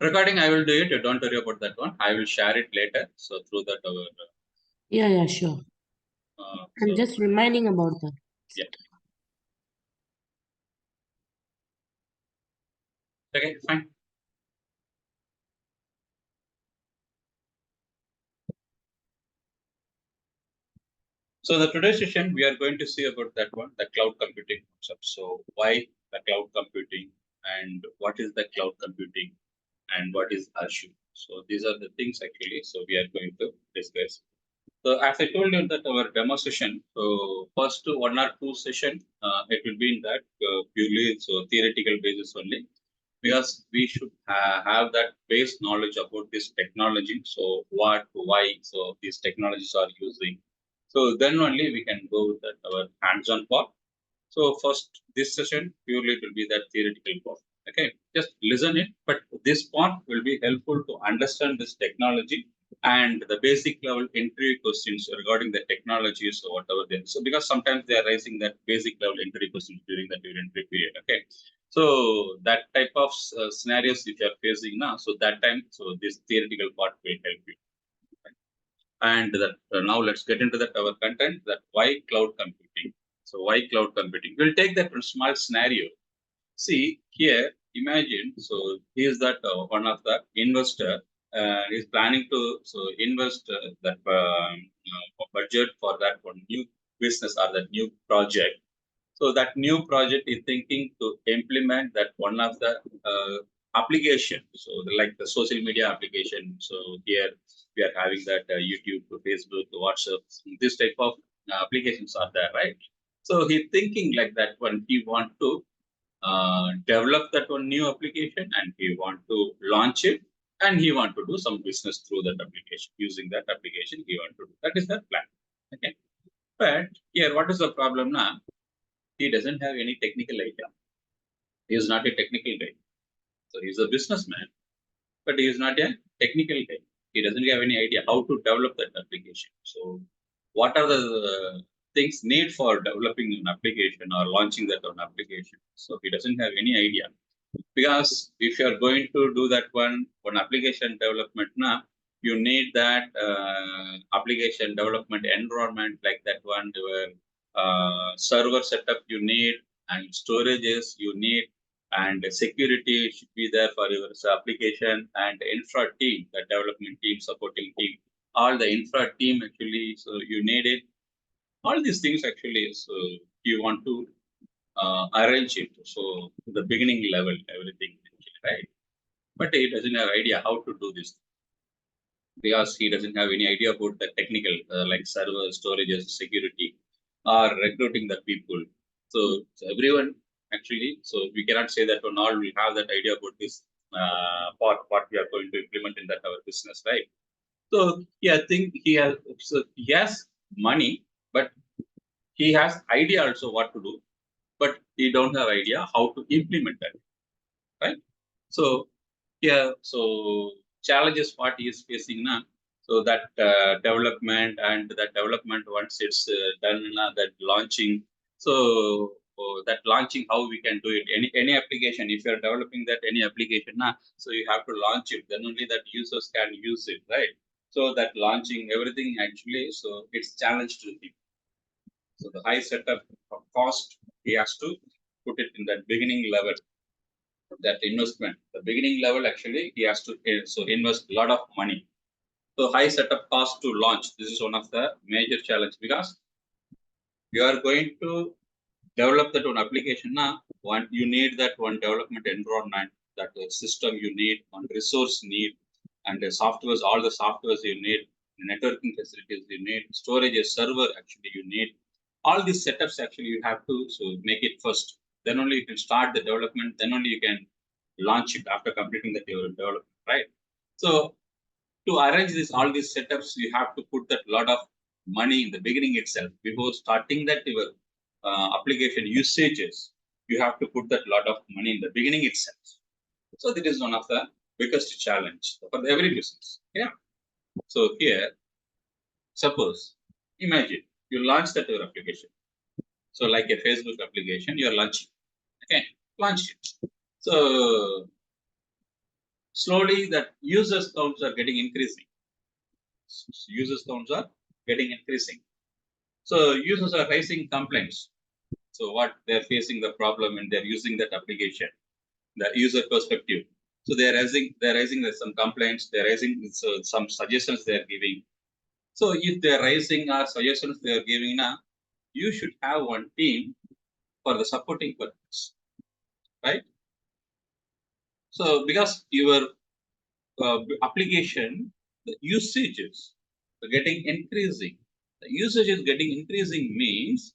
Recording, I will do it. Don't worry about that one. I will share it later. So through that our Yeah, sure. I'm just reminding about that. Yeah. Okay, fine. So the today's session, we are going to see about that one, the cloud computing concept. So why the cloud computing and what is the cloud computing and what is Azure? So these are the things actually. So we are going to discuss. So as I told you that our demo session, so first one or two session, it will be in that purely so theoretical basis only, because we should have that base knowledge about this technology. So what, why, so these technologies are using. So then only we can go with that our hands-on part. So first, this session purely it will be that theoretical part. Okay, just listen it, but this part will be helpful to understand this technology and the basic level interview questions regarding the technologies or whatever they. So because sometimes they are raising that basic level interview questions during the interview period. Okay, so that type of scenarios if you are facing now, so that time, so this theoretical part will help you. And that now let's get into that our content, that why cloud computing. So why cloud computing? We'll take that small scenario. See here, imagine, so he is that one of the investor is planning to invest that budget for that one new business or that new project. So that new project is thinking to implement that one of the application. So like the social media application. So here we are having that YouTube, Facebook, WhatsApp, this type of applications are there, right? So he thinking like that when he want to develop that one new application and he want to launch it and he want to do some business through that application. Using that application, he want to do. That is the plan. Okay. But here, what is the problem now? He doesn't have any technical idea. He is not a technical guy. So he's a businessman, but he is not a technical guy. He doesn't have any idea how to develop that application. So what are the things need for developing an application or launching that on application? So he doesn't have any idea. Because if you are going to do that one application development now, you need that application development environment like that one, where server setup you need and storages you need and security should be there for your application and infra team, the development team, supporting team, all the infra team actually. So you need it. All these things actually. So you want to arrange it. So the beginning level, everything, right? But he doesn't have idea how to do this because he doesn't have any idea about the technical, like server, storages, security, or recruiting the people. So everyone actually, so we cannot say that on all we have that idea about this part, what we are going to implement in that our business, right? So yeah, I think he has money, but he has idea also what to do, but he don't have idea how to implement that, right? So yeah, so challenges what he is facing now. So that development and that development once it's done, that launching. So that launching, how we can do it? Any application, if you are developing that any application now, so you have to launch it. Then only that users can use it, right? So that launching everything actually, so it's challenge to him. So the high setup of cost, he has to put it in that beginning level, that investment. The beginning level actually he has to so invest a lot of money. So high setup cost to launch. This is one of the major challenge because you are going to develop that one application now. One you need that one development environment, that system you need, one resource need, and the softwares, all the softwares you need, networking facilities you need, storage, a server actually you need. All these setups actually you have to so make it first. Then only you can start the development. Then only you can launch it after completing the development, right? So to arrange this all these setups, you have to put that lot of money in the beginning itself before starting that your application usages. You have to put that lot of money in the beginning itself. So that is one of the biggest challenge for every business. Yeah. So here, suppose, imagine you launch that your application. So like a Facebook application, you are launching. Okay, launch it. So slowly that users counts are getting increasing. Users counts are getting increasing. So users are raising complaints. So what they're facing the problem and they're using that application, the user perspective. So they're raising some complaints, they're raising some suggestions they're giving. So if they're raising our suggestions they're giving now, you should have one team for the supporting purpose, right? So because your application, the usage is getting increasing. The usage is getting increasing means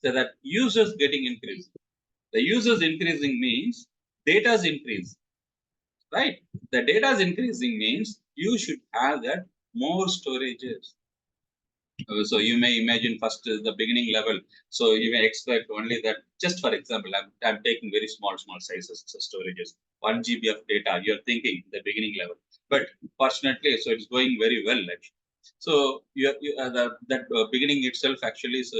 that users getting increasing. The users increasing means data is increasing, right? The data is increasing means you should have that more storages. So you may imagine first the beginning level. So you may expect only that, just for example, I'm taking very small sizes, so storages, 1 GB of data, you're thinking the beginning level. But fortunately, so it's going very well actually. So that beginning itself actually is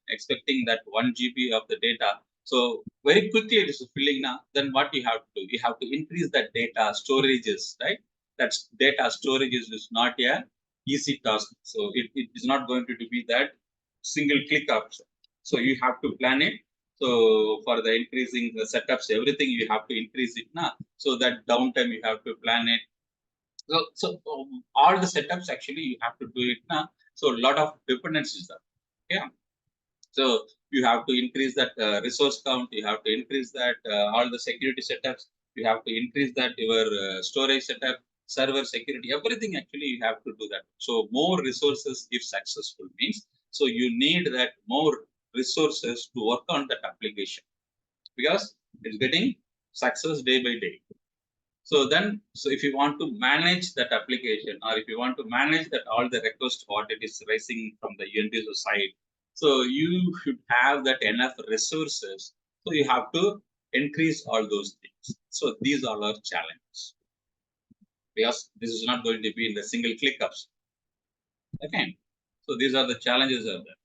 expecting that 1 GB of the data. So very quickly it is filling now. Then what you have to do? You have to increase that data storages, right? That data storages is not a easy task. So it is not going to be that single click option. So you have to plan it. So for the increasing the setups, everything you have to increase it now. So that downtime you have to plan it. So all the setups actually you have to do it now. So a lot of dependencies are. Yeah. So you have to increase that resource count. You have to increase that all the security setups. You have to increase that your storage setup, server security, everything actually you have to do that. So more resources if successful means, so you need that more resources to work on that application because it's getting success day by day. So then, so if you want to manage that application or if you want to manage that all the requests what it is raising from the end user side, so you should have that enough resources. So you have to increase all those things. So these are our challenges because this is not going to be in the single click ups. Okay. So these are the challenges of that.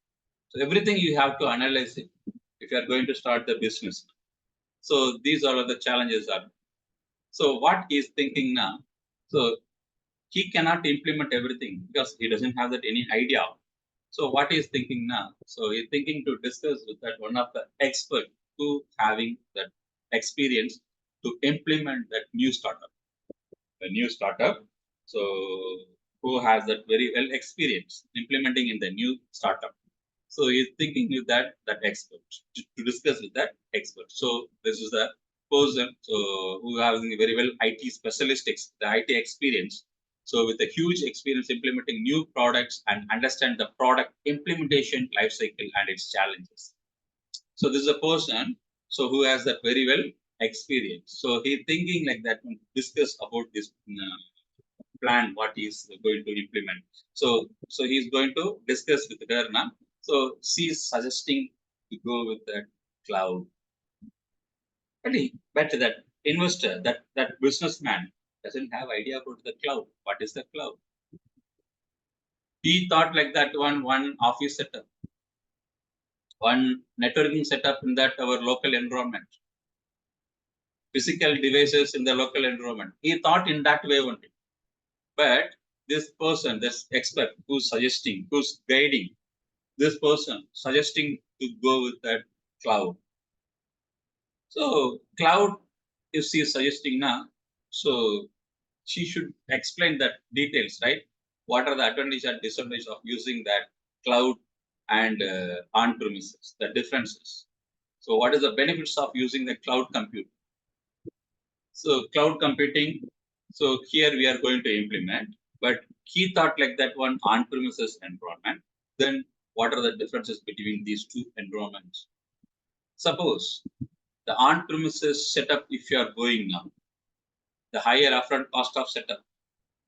So everything you have to analyze it if you are going to start the business. So these are the challenges are. So what he's thinking now? So he cannot implement everything because he doesn't have that any idea. So what he's thinking now? So he's thinking to discuss with that one of the expert who having that experience to implement that new startup. The new startup. So who has that very well experience implementing in the new startup. So he's thinking with that expert to discuss with that expert. So this is the person who having very well IT specialists, the IT experience. So with a huge experience implementing new products and understand the product implementation life cycle and its challenges. So this is a person so who has that very well experience. So he's thinking like that to discuss about this plan what he's going to implement. So he's going to discuss with her now. So she's suggesting to go with that cloud. But that investor, that businessman doesn't have idea about the cloud. What is the cloud? He thought like that one office setup, one networking setup in that our local environment, physical devices in the local environment. He thought in that way only. But this person, this expert who's suggesting, who's guiding, this person suggesting to go with that cloud. So cloud, if she is suggesting now, so she should explain that details, right? What are the advantages and disadvantages of using that cloud and on-premises, the differences. So what is the benefits of using the cloud computing? So cloud computing, so here we are going to implement, but he thought like that one on-premises environment. Then what are the differences between these two environments? Suppose the on-premises setup, if you are going now, the higher upfront cost of setup.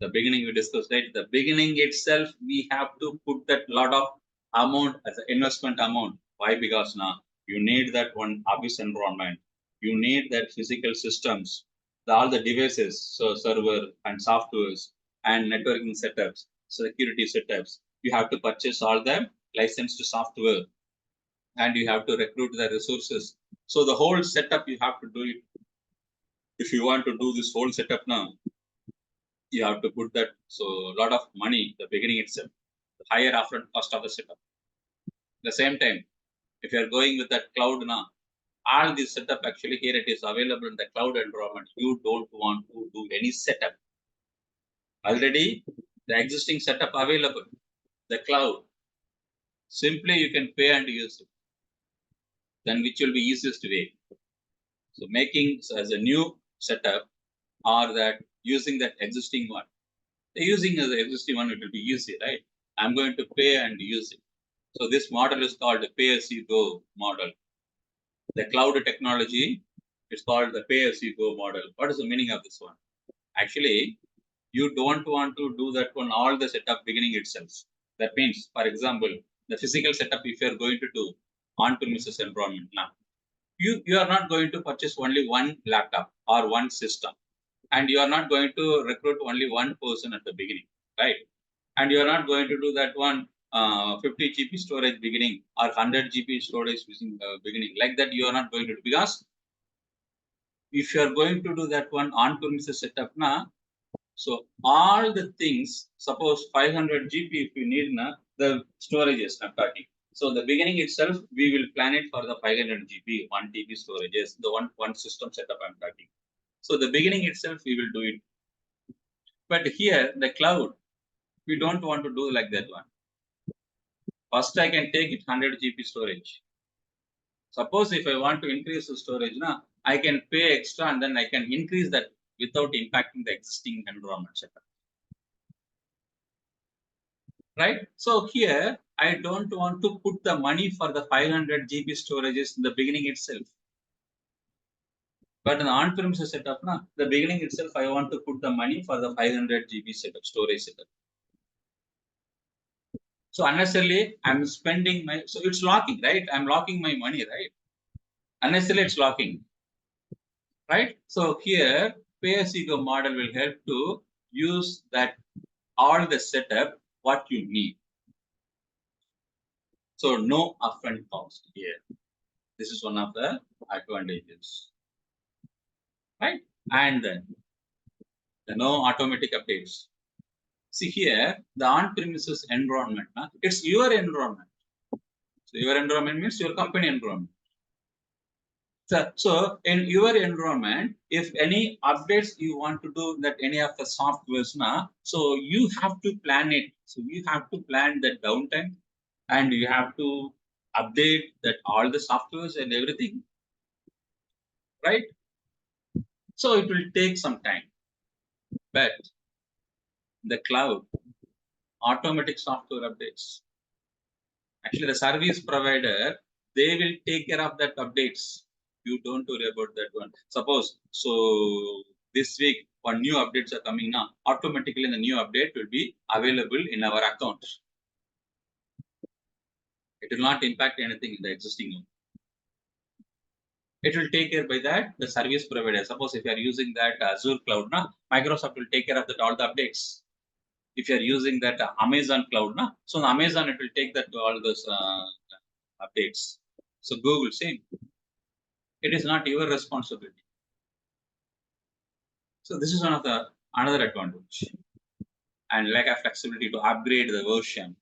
The beginning we discussed, right? The beginning itself, we have to put that lot of amount as an investment amount. Why? Because now you need that one office environment. You need that physical systems, all the devices, so server and softwares and networking setups, security setups. You have to purchase all the licensed software and you have to recruit the resources. So the whole setup, you have to do it. if you want to do this whole setup now, you have to put that, so a lot of money, the beginning itself, the higher upfront cost of the setup. At the same time, if you are going with that cloud now, all this setup actually here it is available in the cloud environment. You don't want to do any setup. Already the existing setup available, the cloud. Simply you can pay and use it. Then which will be easiest way. So making as a new setup or that using that existing one. Using the existing one, it will be easy, right? I'm going to pay and use it. So this model is called the pay-as-you-go model. The cloud technology is called the pay-as-you-go model. What is the meaning of this one? Actually, you don't want to do that one all the setup beginning itself. That means, for example, the physical setup, if you are going to do on-premises environment now, you are not going to purchase only one laptop or one system, and you are not going to recruit only one person at the beginning, right? And you are not going to do that one 50 GB storage beginning or 100 GB storage beginning. Like that, you are not going to do, because if you are going to do that one on-premises setup now, so all the things, suppose 500 GB if you need now, the storages I'm talking. So the beginning itself, we will plan it for the 500 GB, 1 TB storages, the one system setup I'm talking. So the beginning itself, we will do it. But here, the cloud, we don't want to do like that one. First, I can take it 100 GB storage. Suppose if I want to increase the storage, now I can pay extra and then I can increase that without impacting the existing environment setup. Right? So here, I don't want to put the money for the 500 GB storages in the beginning itself. But in the on-premises setup, na, the beginning itself, I want to put the money for the 500 GB setup, storage setup. So unnecessarily, I'm spending my, so it's locking, right? I'm locking my money, right? Unnecessarily, it's locking, right? So here, pay-as-you-go model will help to use that all the setup, what you need. So no upfront cost here. This is one of the advantages, right? And then the no automatic updates. See here, the on-premises environment, it's your environment. So your environment means your company environment. So in your environment, if any updates you want to do that any of the softwares now, so you have to plan it. So you have to plan the downtime and you have to update that all the softwares and everything, right? So it will take some time, but the cloud, automatic software updates. Actually, the service provider, they will take care of that updates. You don't worry about that one. Suppose, so this week, one new updates are coming now. Automatically, the new update will be available in our account. It will not impact anything in the existing one. It will take care by that, the service provider. Suppose if you are using that Azure cloud, now Microsoft will take care of that all the updates. If you are using that Amazon cloud, now so Amazon, it will take that all those updates. So Google, same. It is not your responsibility. So this is one of the another advantage, and lack of flexibility to upgrade the version.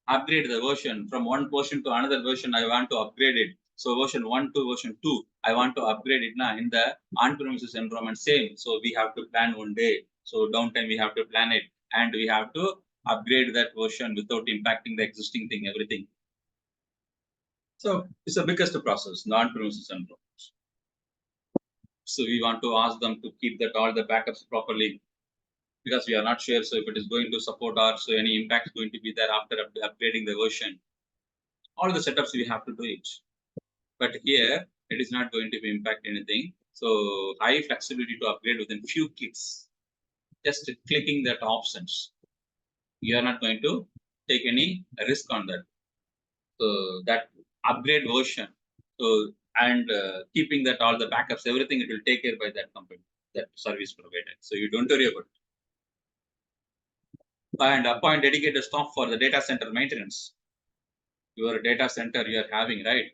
Upgrade the version from one version to another version. I want to upgrade it. So version 1 to version 2, I want to upgrade it now in the on-premises environment. Same. So we have to plan one day. So downtime we have to plan it, and we have to upgrade that version without impacting the existing thing, everything. So it's the biggest process, non-premises environment. So we want to ask them to keep that all the backups properly, because we are not sure. So if it is going to support or so any impact is going to be there after upgrading the version. All the setups we have to do it. But here it is not going to be impact anything. So high flexibility to upgrade within few clicks. Just clicking that options. You are not going to take any risk on that. So that upgrade version. So and keeping that all the backups, everything, it will take care by that company, that service provider. So you don't worry about it. And appoint dedicated staff for the data center maintenance. Your data center you are having, right?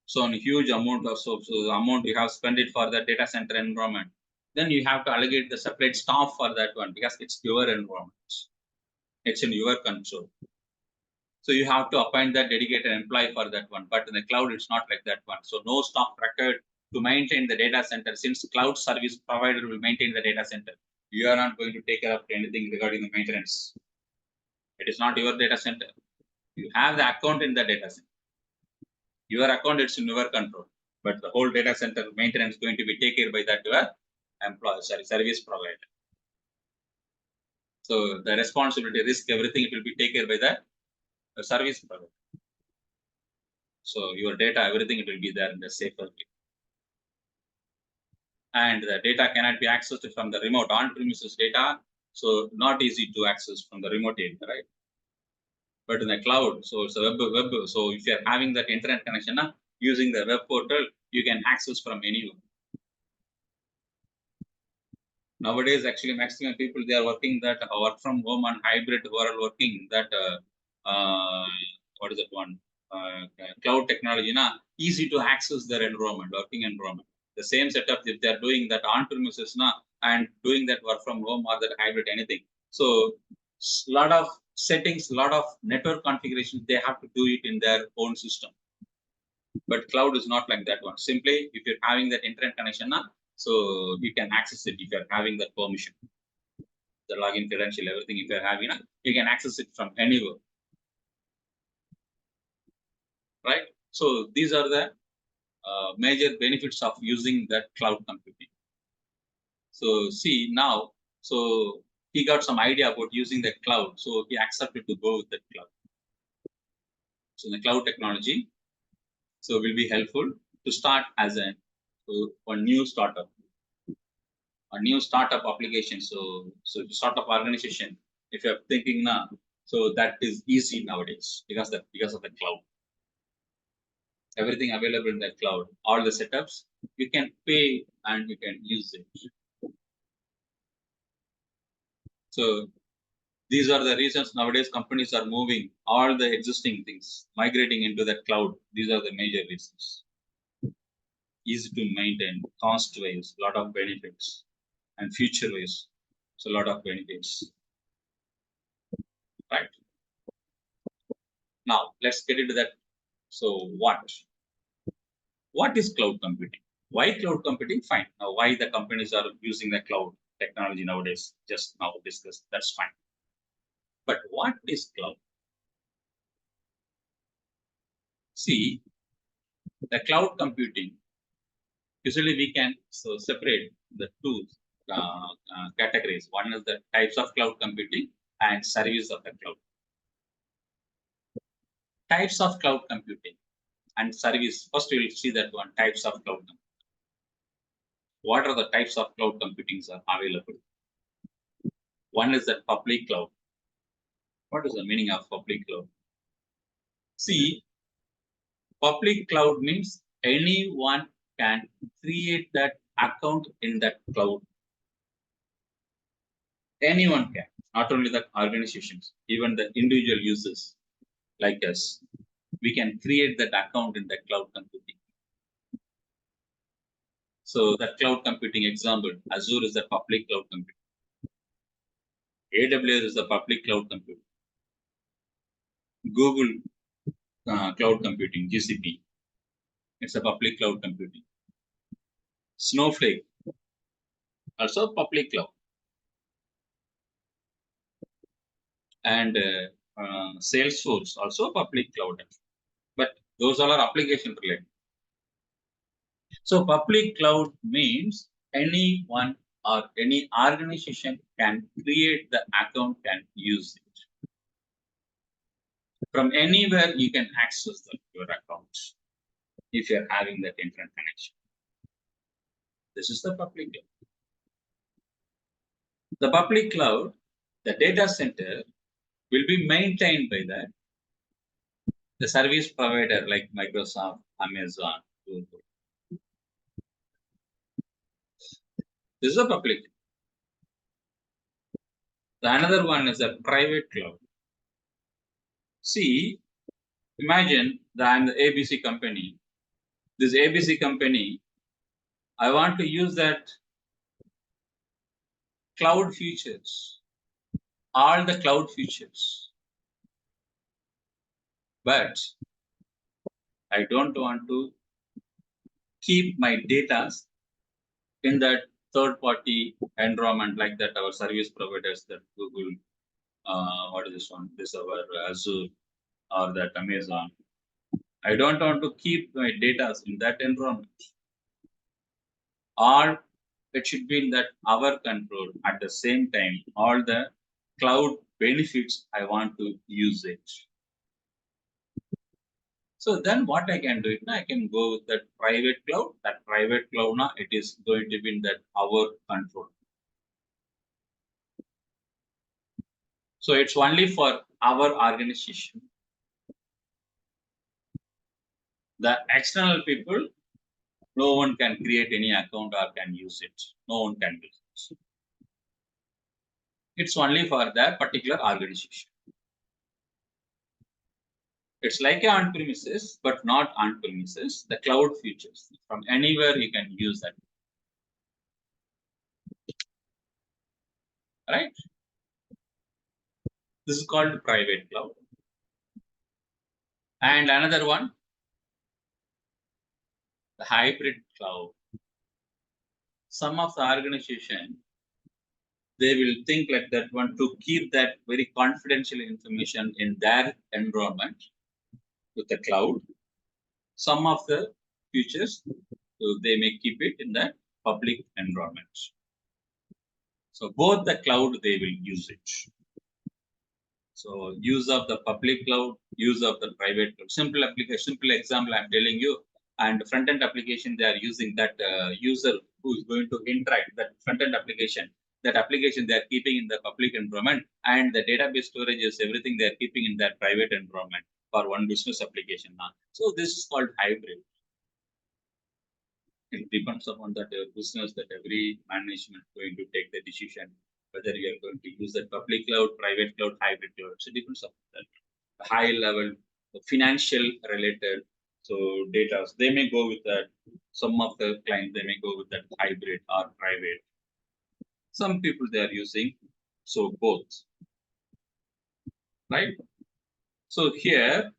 So on a huge amount of so the amount you have spent it for the data center environment, then you have to allocate the separate staff for that one because it's your environment. It's in your control. So you have to appoint that dedicated employee for that one. But in the cloud, it's not like that one. So no staff required to maintain the data center. Since cloud service provider will maintain the data center, you are not going to take care of anything regarding the maintenance. It is not your data center. You have the account in the data center. Your account is in your control, but the whole data center maintenance is going to be taken by that your employer, service provider. So the responsibility, risk, everything it will be taken by the service provider. So your data, everything it will be there in the safer way. And the data cannot be accessed from the remote on-premises data. So not easy to access from the remote area, right? But in the cloud, so it's a web. So if you're having that internet connection, using the web portal, you can access from anywhere. Nowadays, actually, maximum people they are working that work from home and hybrid who are working that what is that one cloud technology easy to access their environment, working environment. The same setup if they are doing that on premises and doing that work from home or that hybrid anything. So lot of settings, lot of network configurations they have to do it in their own system. But cloud is not like that one. Simply if you're having that internet connection so you can access it if you're having that permission. The login credential, everything if you're having, you can access it from anywhere. Right? So these are the major benefits of using that cloud computing. So see now, so he got some idea about using the cloud. So he accepted to go with the cloud. So the cloud technology, so will be helpful to start as a new startup. A new startup application. So startup organization, if you're thinking now, so that is easy nowadays because of the cloud. Everything available in the cloud, all the setups, you can pay and you can use it. So these are the reasons nowadays companies are moving all the existing things, migrating into the cloud. These are the major reasons. Easy to maintain, cost wise, lot of benefits, and future wise, so a lot of benefits. Right. Now let's get into that. So what is cloud computing? Why cloud computing? Fine. Now why the companies are using the cloud technology nowadays? Just now discuss. That's fine. But what is cloud? See, the cloud computing, usually we can separate the two categories. One is the types of cloud computing and service of the cloud. Types of cloud computing and service. First, we will see that one, types of cloud computing. What are the types of cloud computing are available? One is the public cloud. What is the meaning of public cloud? See, public cloud means anyone can create that account in that cloud. Anyone can, not only the organizations, even the individual users like us. We can create that account in the cloud computing. So that cloud computing example, Azure is the public cloud computing. AWS is the public cloud computing. Google cloud computing, GCP, it's a public cloud computing. Snowflake, also public cloud. And Salesforce, also public cloud. But those all are application related. So public cloud means anyone or any organization can create the account, can use it. From anywhere you can access your account if you're having that internet connection. This is the public cloud. The public cloud, the data center will be maintained by the service provider like Microsoft, Amazon, Google. This is a public. The another one is a private cloud. See, imagine that I'm the ABC company this ABC company, I want to use that cloud features, all the cloud features, but I don't want to keep my data in that third-party environment like that our service providers, that Google, what is this one? This our Azure or that Amazon. I don't want to keep my data in that environment. Or it should be in that our control. At the same time, all the cloud benefits, I want to use it. So then what I can do it now, I can go with that private cloud. That private cloud now, it is going to be in that our control. So it's only for our organization. The external people, no one can create any account or can use it. No one can use it. It's only for that particular organization. It's like a on-premises, but not on-premises. The cloud features from anywhere you can use that. Right? This is called private cloud. And another one, the hybrid cloud. Some of the organization, they will think like that one to keep that very confidential information in their environment with the cloud. Some of the features, so they may keep it in the public environment. So both the cloud, they will use it. So use of the public cloud, use of the private cloud. Simple application, simple example I'm telling you. And front-end application, they are using that user who is going to interact, that front-end application. That application they are keeping in the public environment, and the database storage is everything they are keeping in that private environment for one business application now. So this is called hybrid. It depends upon that business, that every management going to take the decision whether you are going to use the public cloud, private cloud, hybrid cloud. So it depends upon that. High level, financial related, so data, they may go with that. Some of the clients, they may go with that hybrid or private. Some people they are using, so both. Right? So here,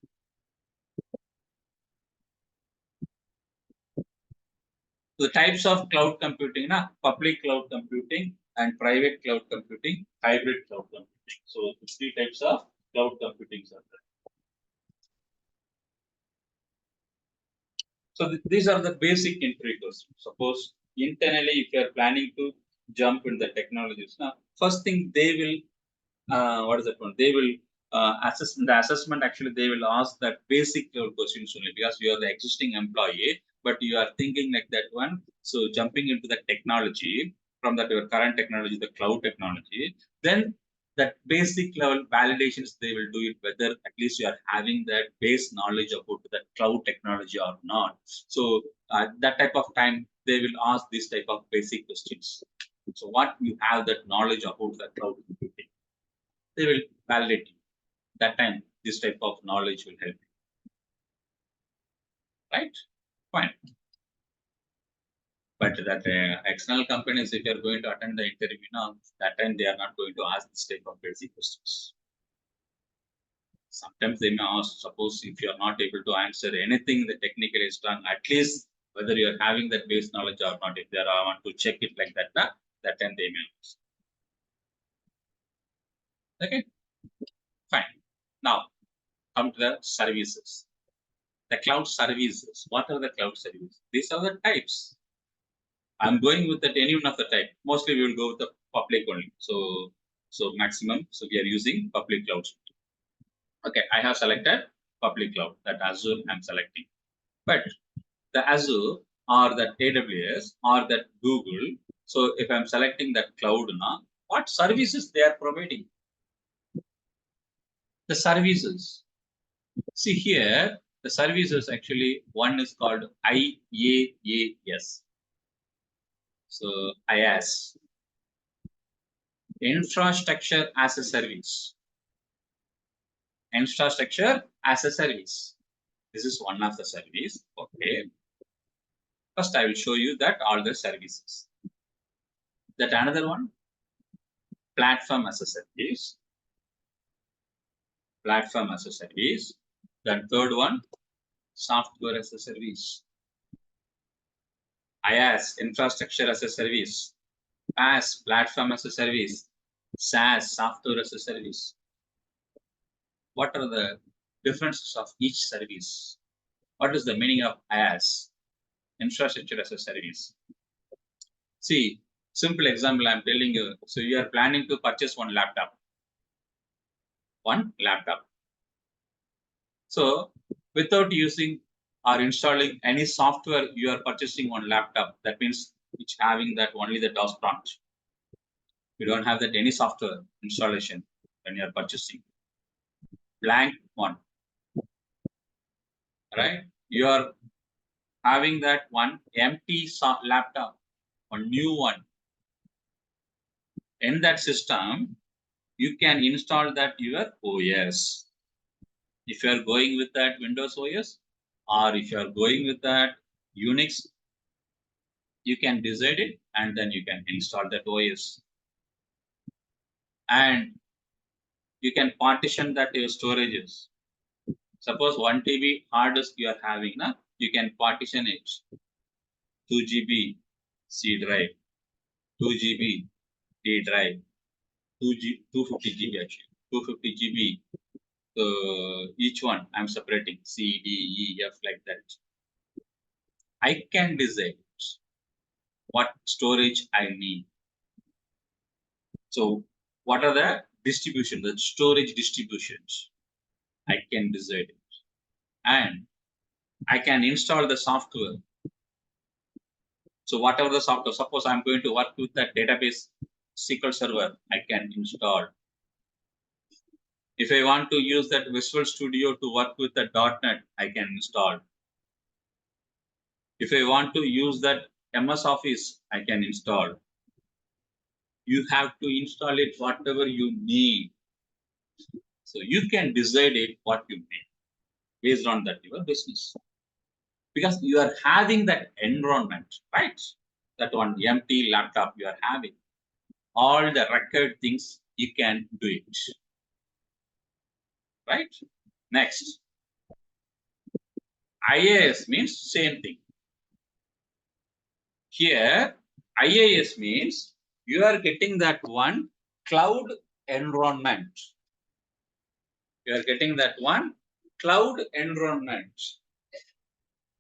the types of cloud computing, public cloud computing and private cloud computing, hybrid cloud computing. So three types of cloud computing are there. So these are the basic entry questions. Suppose internally, if you are planning to jump in the technologies, now first thing they will, what is that one? They will assess the assessment. Actually, they will ask that basic level questions only because you are the existing employee, but you are thinking like that one. So jumping into the technology from that your current technology, the cloud technology, then that basic level validations they will do it whether at least you are having that base knowledge about the cloud technology or not. So that type of time they will ask this type of basic questions. So what you have that knowledge about the cloud computing, they will validate you. That time, this type of knowledge will help you. Right? Fine. But that external companies, if you are going to attend the interview now, that time they are not going to ask this type of basic questions. Sometimes they may ask, suppose if you are not able to answer anything the technical is done, at least whether you are having that base knowledge or not, if they are want to check it like that, that time they may ask. Okay? Fine. Now, come to the services. The cloud services. What are the cloud services? These are the types. I'm going with that any one of the type. Mostly we will go with the public only. So maximum. So we are using public cloud. Okay, I have selected public cloud. That Azure I'm selecting. But the Azure or that AWS or that Google. So if I'm selecting that cloud now, what services they are providing? The services. See here, the services actually one is called IaaS. So IaaS, infrastructure as a service. Infrastructure as a service. This is one of the service. Okay. First, I will show you that all the services. That another one, platform as a service. Platform as a service. Then third one, software as a service. IaaS, infrastructure as a service. PaaS, platform as a service. SaaS, software as a service. What are the differences of each service? What is the meaning of IaaS, infrastructure as a service? See, simple example I'm telling you. So you are planning to purchase one laptop. So without using or installing any software, you are purchasing one laptop. That means it's having that only the DOS prompt. You don't have that any software installation when you are purchasing. Blank one. Right? You are having that one empty laptop, one new one. In that system, you can install that your OS. If you are going with that Windows OS, or if you are going with that Unix, you can decide it and then you can install that OS. And you can partition that your storages. Suppose 1 TB hard disk you are having, you can partition it. 2 GB C drive, 2 GB D drive, 250 GB actually, 250 GB. So each one I'm separating C, D, E, F like that. I can decide what storage I need. So what are the distribution, the storage distributions? I can decide it. And I can install the software. So whatever the software, suppose I'm going to work with that database SQL Server, I can install. If I want to use that Visual Studio to work with the .NET, I can install. If I want to use that MS Office, I can install. You have to install it whatever you need. So you can decide it what you need based on that your business. Because you are having that environment, right? That one empty laptop you are having. All the record things, you can do it. Right? Next. IaaS means same thing. Here, IaaS means you are getting that one cloud environment. You are getting that one cloud environment.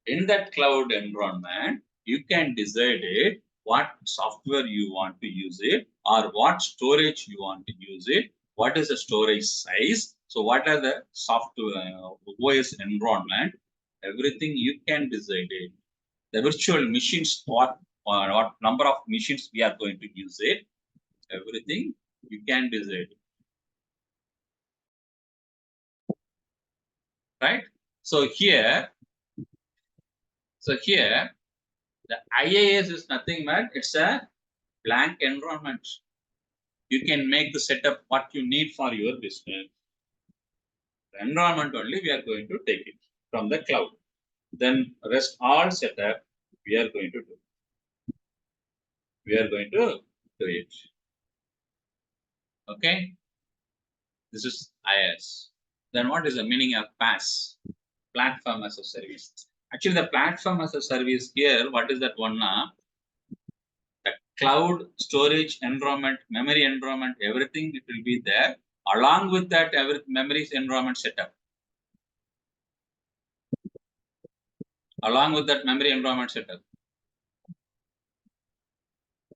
In that cloud environment, you can decide it, what software you want to use it, or what storage you want to use it, what is the storage size. So what are the software OS environment, everything you can decide it. The virtual machines, what number of machines we are going to use it, everything you can decide. Right? So here, the IaaS is nothing but it's a blank environment. You can make the setup what you need for your business. The environment only we are going to take it from the cloud. Then rest all setup we are going to do. We are going to do it. Okay. This is IaaS. Then what is the meaning of PaaS? Platform as a service. Actually, the platform as a service here, what is that one? The cloud storage environment, memory environment, everything it will be there. Along with that, every memory environment setup. Along with that memory environment setup,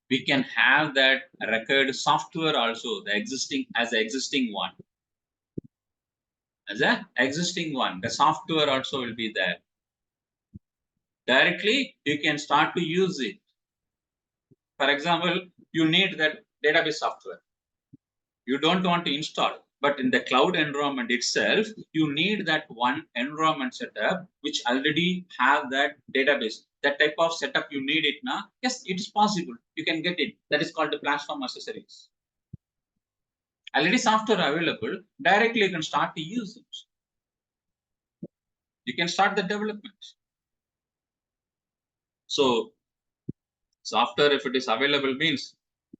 we can have that record software also, the existing one. As a existing one, the software also will be there. Directly, you can start to use it. For example, you need that database software. You don't want to install, but in the cloud environment itself, you need that one environment setup which already have that database. That type of setup you need it now. Yes, it is possible. You can get it. That is called the platform as a service. Already software available. Directly you can start to use it. You can start the development. So software, if it is available, means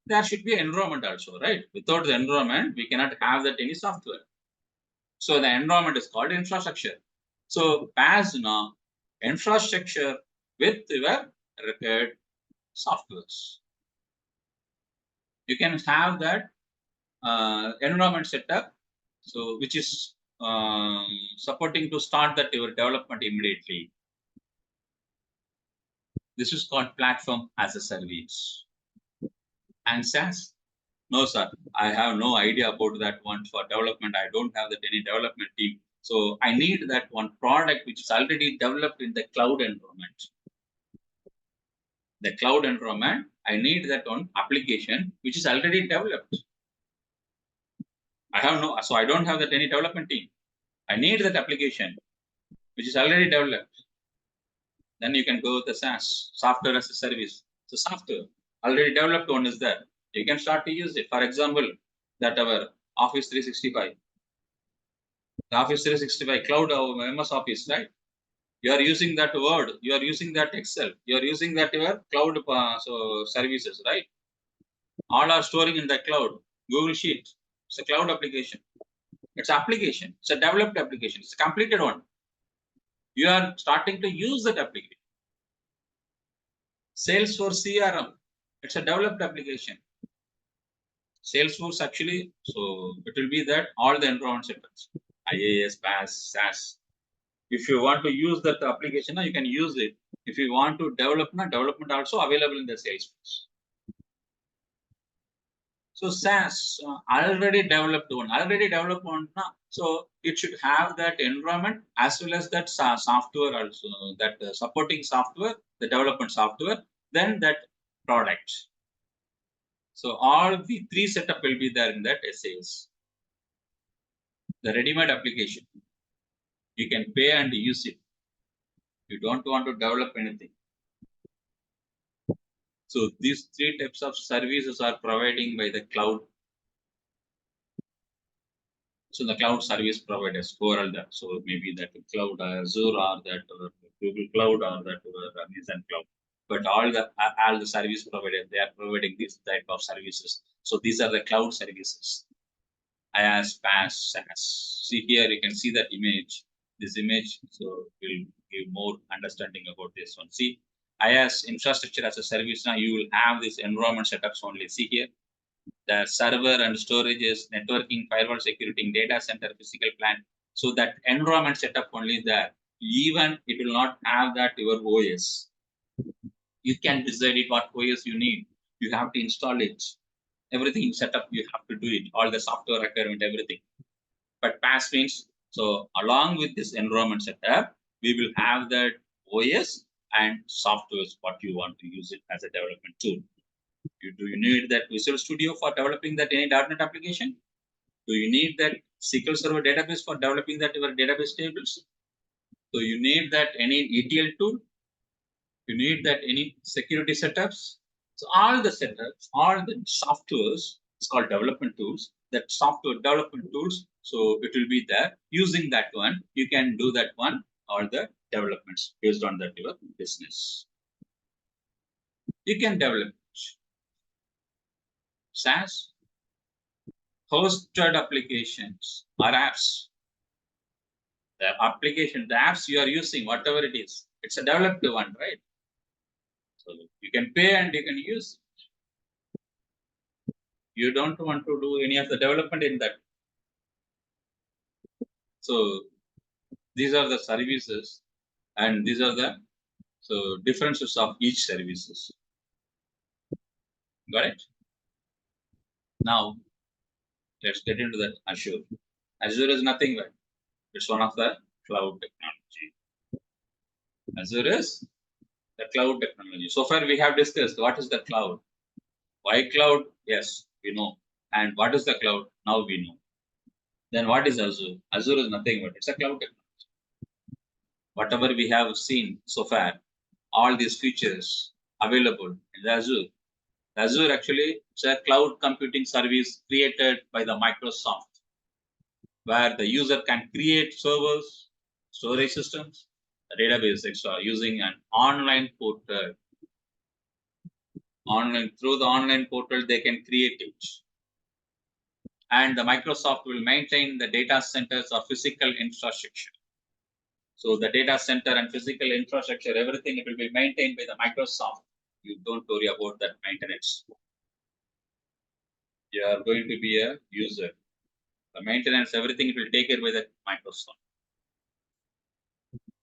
there should be environment also, right? Without the environment, we cannot have that any software. So the environment is called infrastructure. So PaaS now infrastructure with your required softwares. You can have that environment setup, so which is supporting to start that your development immediately. This is called platform as a service. And SaaS, no sir, I have no idea about that one for development. I don't have that any development team. So I need that one product which is already developed in the cloud environment. The cloud environment, I need that one application which is already developed. So I don't have that any development team. I need that application which is already developed. Then you can go with the SaaS, software as a service. So software already developed one is there. You can start to use it. For example, that our Office 365, the Office 365 cloud, our MS Office, right? You are using that Word, you are using that Excel, you are using that your cloud services, right? All are storing in the cloud. Google Sheet, it's a cloud application. It's application. It's a developed application. It's a completed one. You are starting to use that application. Salesforce CRM, it's a developed application. Salesforce actually, so it will be that all the environment setups, IaaS, PaaS, SaaS. If you want to use that application, you can use it. If you want to develop, development also available in the Salesforce. So SaaS already developed one. So it should have that environment as well as that software also, that supporting software, the development software, then that product. So all the three setup will be there in that SaaS. The ready-made application, you can pay and use it. You don't want to develop anything. So these three types of services are providing by the cloud. So the cloud service providers overall that. So maybe that cloud Azure or that Google Cloud or that Amazon Cloud. But all the service providers, they are providing this type of services. So these are the cloud services. IaaS, PaaS, SaaS. See here, you can see that image. This image, so will give more understanding about this one. See, IaaS, infrastructure as a service. Now you will have this environment setups only. See here, the server and storages, networking, firewall security, data center, physical plant. So that environment setup only there. Even it will not have that your OS. You can decide it what OS you need. You have to install it. Everything set up, you have to do it. All the software requirement, everything. But PaaS means, so along with this environment setup, we will have that OS and software what you want to use it as a development tool. Do you need that Visual Studio for developing that any .NET application? Do you need that SQL Server database for developing that your database tables? So you need that any ETL tool? You need that any security setups? So all the setups, all the softwares, it's called development tools. That software development tools, so it will be there. Using that one, you can do that one or the developments based on that your business. You can develop SaaS, hosted applications or apps. The application, the apps you are using, whatever it is, it's a developed one, right? So you can pay and you can use. You don't want to do any of the development in that. So these are the services and these are the differences of each services. Got it? Now let's get into that Azure. Azure is nothing but it's one of the cloud technology. Azure is the cloud technology. So far we have discussed what is the cloud. Why cloud? Yes, we know. And what is the cloud? Now we know. Then what is Azure? Azure is nothing but it's a cloud technology. Whatever we have seen so far, all these features available in Azure. Azure actually is a cloud computing service created by the Microsoft, where the user can create servers, storage systems, database extra using an online portal. Through the online portal, they can create it. And the Microsoft will maintain the data centers or physical infrastructure. So the data center and physical infrastructure, everything, it will be maintained by the Microsoft. You don't worry about that maintenance. You are going to be a user. The maintenance, everything, it will take care by the Microsoft.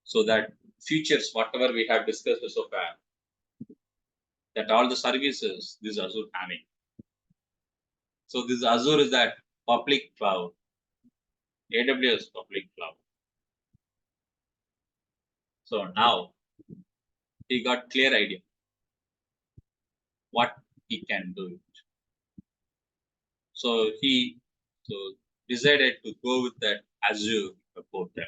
So that features, whatever we have discussed so far, that all the services this Azure having. So this Azure is that public cloud, AWS public cloud. So now he got clear idea what he can do. So he decided to go with that Azure portal.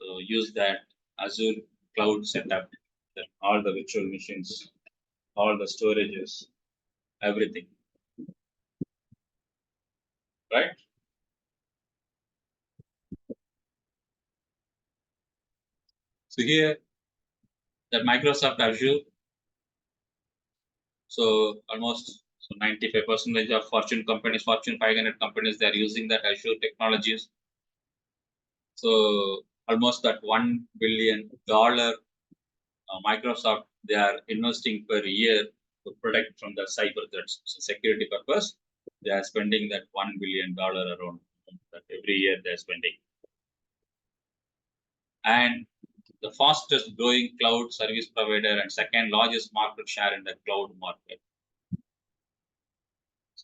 So use that Azure cloud setup, that all the virtual machines, all the storages, everything. Right? So here, that Microsoft Azure, so almost 95% of Fortune companies, Fortune 500 companies, they are using that Azure technologies. So almost that $1 billion Microsoft, they are investing per year to protect from the cyber threats. So security purpose, they are spending that $1 billion around that every year they are spending. And the fastest growing cloud service provider and second largest market share in the cloud market.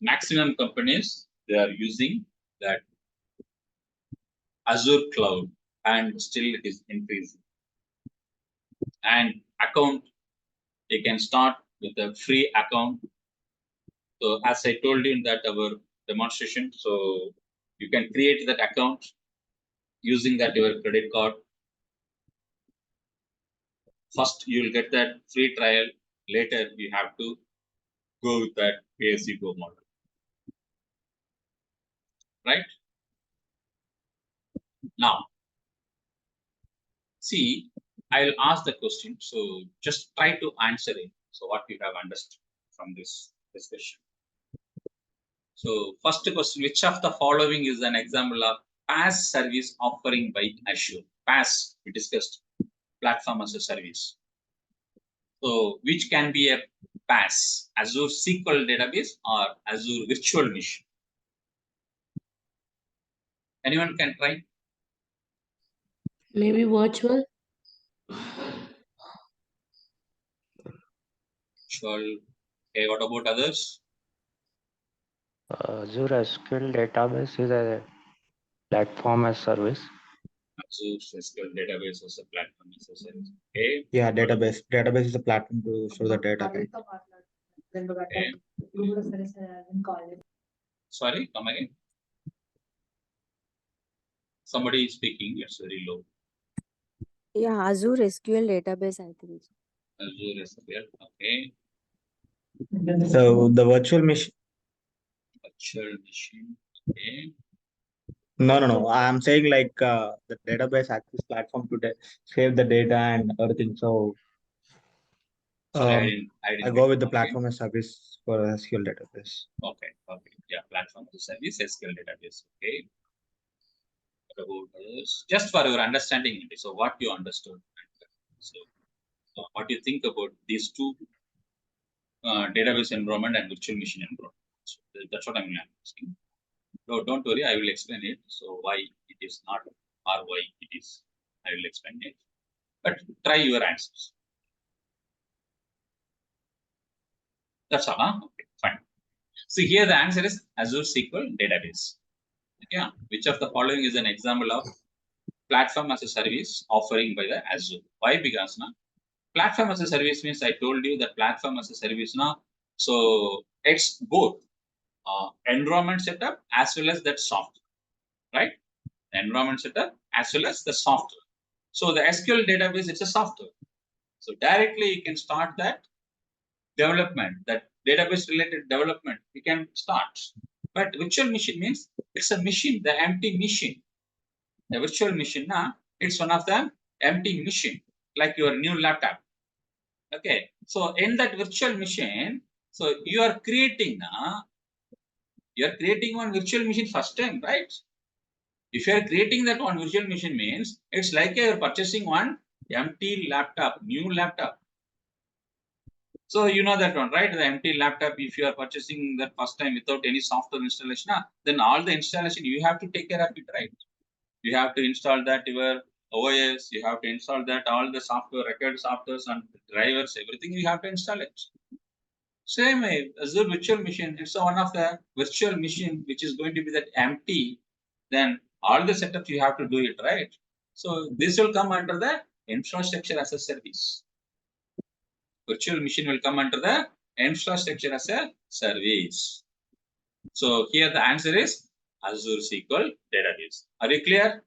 Maximum companies, they are using that Azure cloud, and still it is increasing. And account, you can start with a free account. So as I told you in that our demonstration, so you can create that account using that your credit card. First, you will get that free trial. Later, you have to go with that pay-as-you-go model. Right? Now, see, I'll ask the question. So just try to answer it. So what you have understood from this discussion. So first question, which of the following is an example of PaaS service offering by Azure? PaaS, we discussed, platform as a service. So which can be a PaaS, Azure SQL database or Azure virtual machine? Anyone can try? Maybe virtual. Virtual. Okay, what about others? Azure SQL database is a platform as service. Azure SQL database as a platform as a service. Okay. Yeah, database. Database is a platform to store the data. Right? Okay. Sorry, come again. Somebody is speaking, it's very low. Yeah, Azure SQL database, I think. Azure SQL, okay. So the virtual machine. Virtual machine, okay. No. I'm saying like the database access platform to save the data and everything. So Sorry, I didn't I go with the okay. platform as service for SQL database. Okay. Yeah, platform as a service, SQL database. Okay. What about others? Just for your understanding, so what you understood. So what do you think about these two database environment and virtual machine environment? So that's what I'm asking. No, don't worry, I will explain it. So why it is not or why it is, I will explain it. But try your answers. That's all, huh? Okay, fine. So here the answer is Azure SQL database. Yeah, which of the following is an example of platform as a service offering by the Azure? Why? Because now platform as a service means I told you that platform as a service now. So it's both environment setup as well as that software, right? The environment setup as well as the software. So the SQL database, it's a software. So directly you can start that development, that database related development, we can start. But virtual machine means it's a machine, the empty machine. The virtual machine, it's one of the empty machine, like your new laptop. Okay, so in that virtual machine, so you are creating one virtual machine first time, right? If you are creating that one virtual machine means it's like you're purchasing one empty laptop, new laptop. So you know that one, right? The empty laptop, if you are purchasing that first time without any software installation, then all the installation you have to take care of it, right? You have to install that your OS, you have to install that all the software, record softwares and drivers, everything you have to install it. Same way, Azure virtual machine, it's one of the virtual machine which is going to be that empty. Then all the setups you have to do it, right? So this will come under the infrastructure as a service. Virtual machine will come under the infrastructure as a service. So here the answer is Azure SQL database. Are you clear?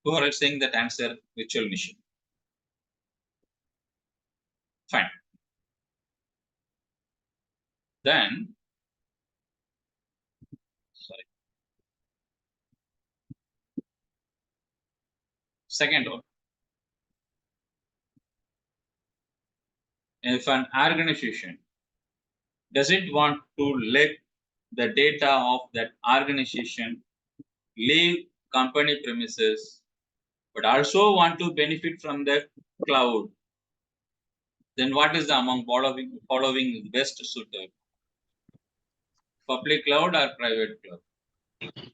Who are saying that answer virtual machine? Fine. Then, sorry. Second one. If an organization doesn't want to let the data of that organization leave company premises, but also want to benefit from the cloud, then what is the among following best suited? Public cloud or private cloud?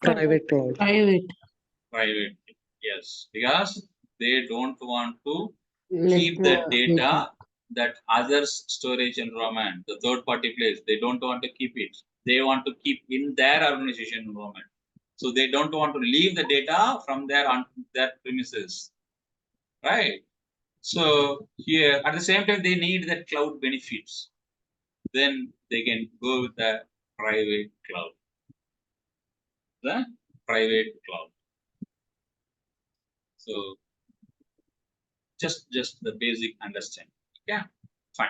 Private cloud. Private. Yes, because they don't want to Let keep the data that others storage environment, the third party place, they don't want to keep it. They want to keep in their organization environment. So they don't want to leave the data from their premises, right? So here at the same time they need the cloud benefits. Then they can go with the private cloud. The private cloud. So just the basic understanding. Yeah, fine.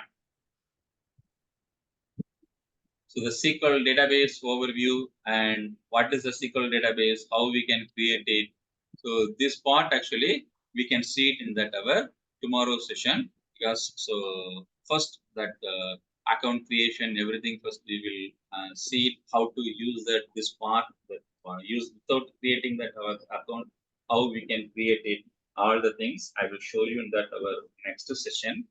So the SQL database overview and what is the SQL database, how we can create it. So this part actually we can see it in that our tomorrow session, because so first that account creation, everything first we will see it, how to use that this part that use without creating that our account, how we can create it, all the things I will show you in that our next session.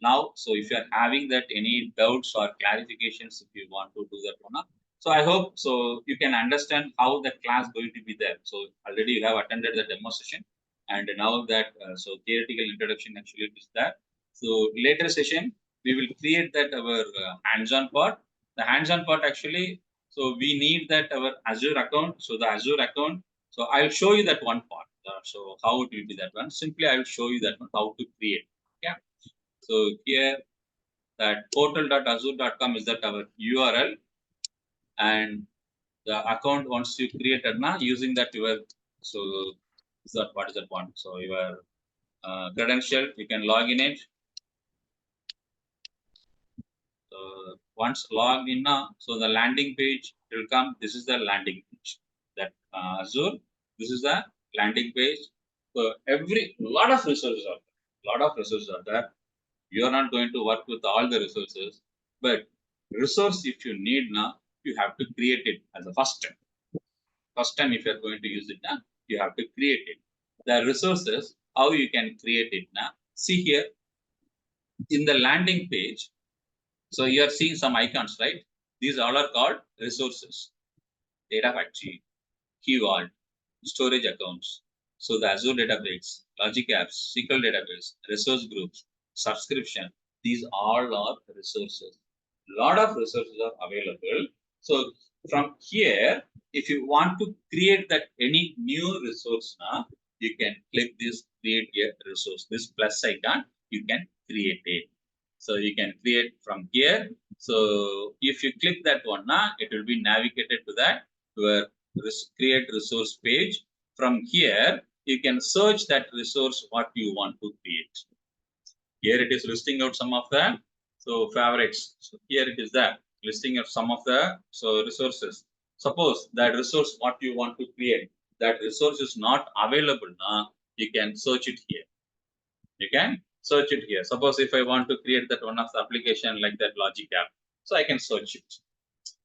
Now, so if you are having that any doubts or clarifications, if you want to do that one, so I hope so you can understand how the class going to be there. So already you have attended the demo session, and now that so theoretical introduction actually is there. So later session we will create that our hands-on part. The hands-on part actually, so we need that our Azure account. So the Azure account. So I'll show you that one part. So how it will be that one. Simply I will show you that one how to create. Yeah. So here that portal.azure.com is that our URL, and the account once you created now using that your, so is that what is that one? So your credential, you can log in it. So once logged in now, so the landing page will come. This is the landing page that Azure. This is the landing page. So lot of resources are there. Lot of resources are there. You are not going to work with all the resources, but resource if you need now, you have to create it as a first time. First time if you are going to use it now, you have to create it. The resources, how you can create it now. See here in the landing page. So you are seeing some icons, right? These all are called resources. Data factory, keyword, storage accounts. So the Azure Database, Logic Apps, SQL Database, resource groups, subscription, these all are resources. Lot of resources are available. So from here, if you want to create that any new resource now, you can click this create a resource. This plus icon, you can create it. So you can create from here. So if you click that one now, it will be navigated to that where create resource page. From here, you can search that resource what you want to create. Here it is listing out some of the favorites. So here it is that listing of some of the resources. Suppose that resource what you want to create. that resource is not available now, you can search it here. You can search it here. Suppose if I want to create that one of the application like that logic app, so I can search it.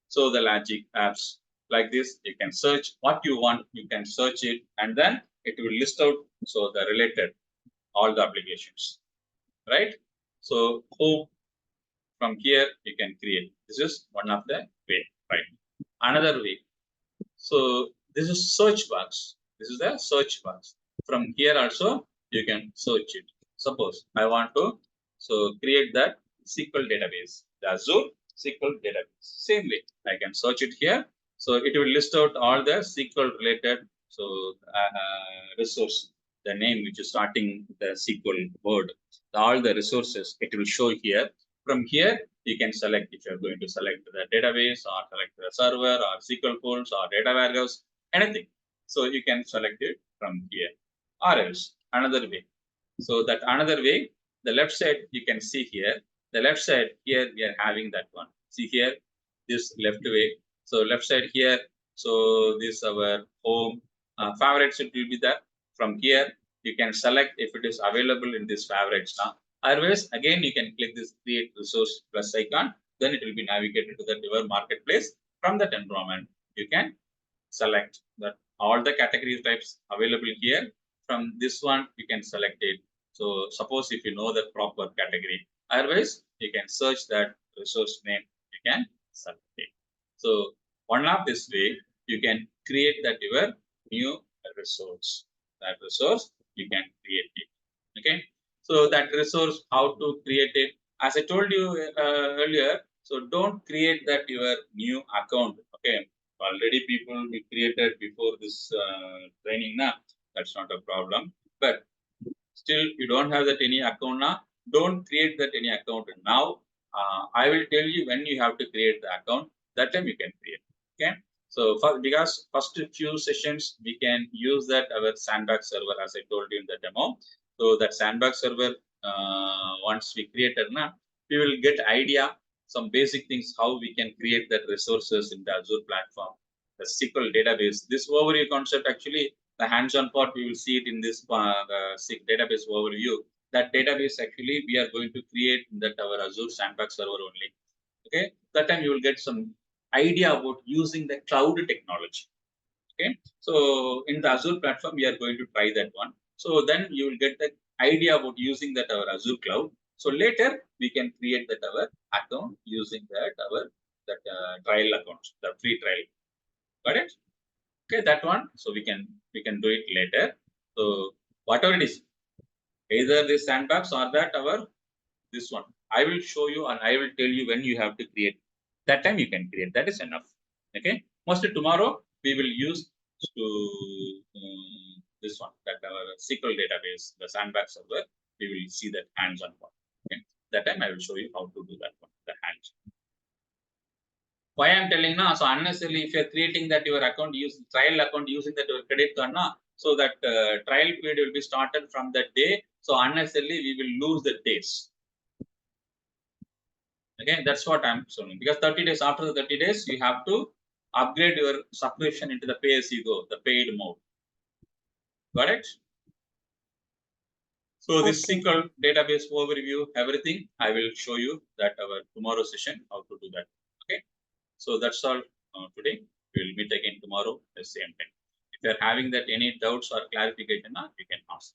So the logic apps like this, you can search what you want, you can search it, and then it will list out so the related all the applications, right? So home, from here you can create. This is one of the way, right? Another way. So this is search box. This is the search box. From here also you can search it. Suppose I want to create that SQL database, the Azure SQL database. Same way I can search it here. So it will list out all the SQL related resource, the name which is starting the SQL word, all the resources it will show here. From here you can select if you're going to select the database or select the server or SQL pools or data warehouse, anything. So you can select it from here, or else another way. So that another way, the left side you can see here. The left side here we are having that one. See here, this left way. So left side here. So this our home favorites. It will be there. From here you can select if it is available in this favorites now. Otherwise, again you can click this create resource plus icon. Then it will be navigated to the your marketplace. From that environment, you can select that all the category types available here. From this one, you can select it. So suppose if you know the proper category, otherwise you can search that resource name, you can select it. So one of this way, you can create that your new resource. That resource, you can create it. Okay. So that resource, how to create it? As I told you earlier, so don't create that your new account. Okay. Already people we created before this training now. That's not a problem. But still, you don't have that any account now. Don't create that any account now. I will tell you when you have to create the account. That time you can create. Okay. So because first few sessions we can use that our sandbox server as I told you in the demo. So that sandbox server once we created now, we will get idea some basic things how we can create that resources in the Azure platform, the SQL database. This overview concept actually the hands-on part we will see it in this database overview. That database actually we are going to create in that our Azure sandbox server only. Okay, that time you will get some idea about using the cloud technology. Okay, so in the Azure platform we are going to try that one. So then you will get the idea about using that our Azure cloud. So later we can create that our account using that our trial account, the free trial. Got it? Okay, that one. So we can do it later. So whatever it is, either this sandbox or that our this one. I will show you and I will tell you when you have to create. That time you can create. That is enough. Okay. Mostly tomorrow we will use to this one, that our SQL database, the sandbox server. We will see that hands-on part. Okay. That time I will show you how to do that one, the hands. Why I'm telling now? So unnecessarily, if you're creating that your account use trial account using that your credit card now, so that trial period will be started from that day. So unnecessarily we will lose the days. Okay, that's what I'm showing. Because 30 days after the 30 days, you have to upgrade your subscription into the pay as you go, the paid mode. Got it? So this SQL database overview, everything, I will show you that our tomorrow session, how to do that. Okay. So that's all today. We will meet again tomorrow at the same time. If you are having that any doubts or clarification, you can ask.